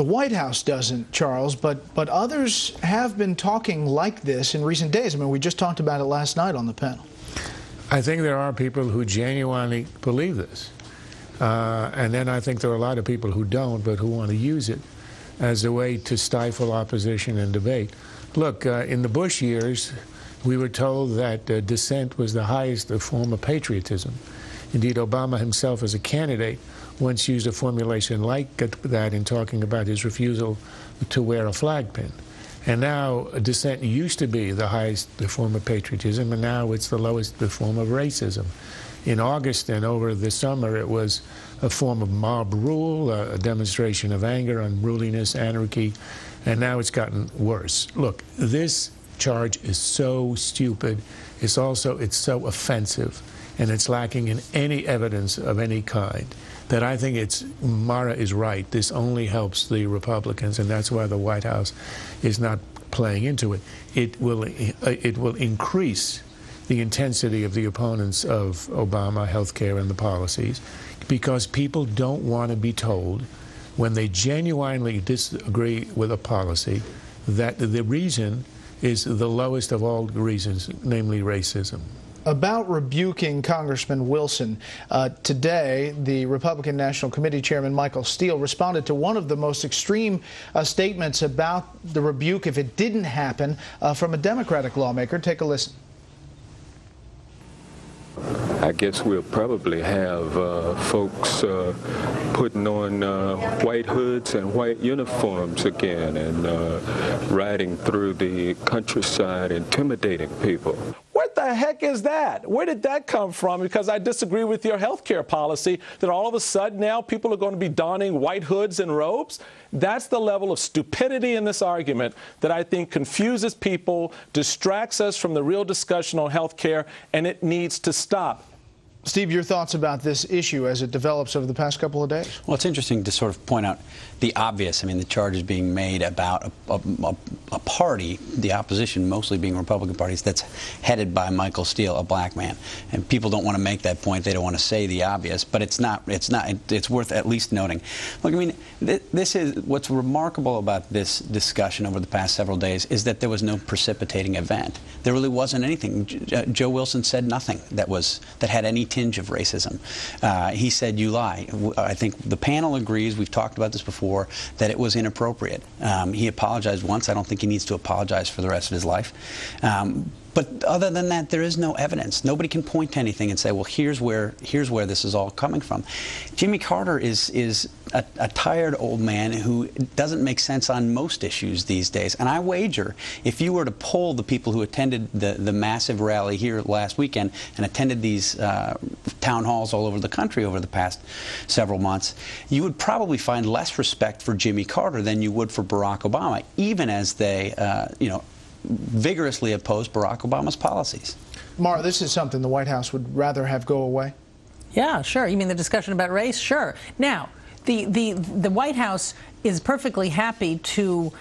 The White House doesn't, Charles, but others have been talking like this in recent days. I mean, we just talked about it last night on the panel. I think there are people who genuinely believe this. And then I think there are a lot of people who don't, but who want to use it as a way to stifle opposition and debate. Look, in the Bush years, we were told that dissent was the highest form of patriotism. Indeed, Obama himself as a candidate once used a formulation like that in talking about his refusal to wear a flag pin. And now dissent used to be the highest form of patriotism, and now it's the lowest form of racism. In August and over the summer, it was a form of mob rule, a demonstration of anger, unruliness, anarchy, and now it's gotten worse. Look, this charge is so stupid. It's so offensive, and it's lacking in any evidence of any kind that I think Mara is right. This only helps the Republicans, and that's why the White House is not playing into it. It will increase the intensity of the opponents of Obama, health care, and the policies, because people don't want to be told when they genuinely disagree with a policy that the reason is the lowest of all reasons, namely racism. About rebuking Congressman Wilson, today the Republican National Committee Chairman Michael Steele responded to one of the most extreme statements about the rebuke, if it didn't happen, from a Democratic lawmaker. Take a listen. I guess we'll probably have folks putting on white hoods and white uniforms again and riding through the countryside intimidating people. What the heck is that? Where did that come from? Because I disagree with your health care policy that all of a sudden now people are going to be donning white hoods and robes. That's the level of stupidity in this argument that I think confuses people, distracts us from the real discussion on health care, and it needs to stop. Steve, your thoughts about this issue as it develops over the past couple of days? Well, it's interesting to sort of point out the obvious. I mean, the charge is being made about a party, the opposition mostly being Republican parties, that's headed by Michael Steele, a black man. And people don't want to make that point. They don't want to say the obvious, but it's worth at least noting. Look, I mean, this is what's remarkable about this discussion over the past several days is that there was no precipitating event. There really wasn't anything. Joe Wilson said nothing that had any tinge of racism. He said, "You lie." I think the panel agrees, we've talked about this before, that it was inappropriate. He apologized once. I don't think he needs to apologize for the rest of his life. But other than that, there is no evidence. Nobody can point to anything and say, well, here's where this is all coming from. Jimmy Carter is a tired old man who doesn't make sense on most issues these days. And I wager if you were to poll the people who attended the massive rally here last weekend and attended these town halls all over the country over the past several months, you would probably find less respect for Jimmy Carter than you would for Barack Obama, even as they, vigorously opposed Barack Obama's policies. Mara, this is something the White House would rather have go away? Yeah, sure. You mean the discussion about race? Sure. Now, the White House is perfectly happy to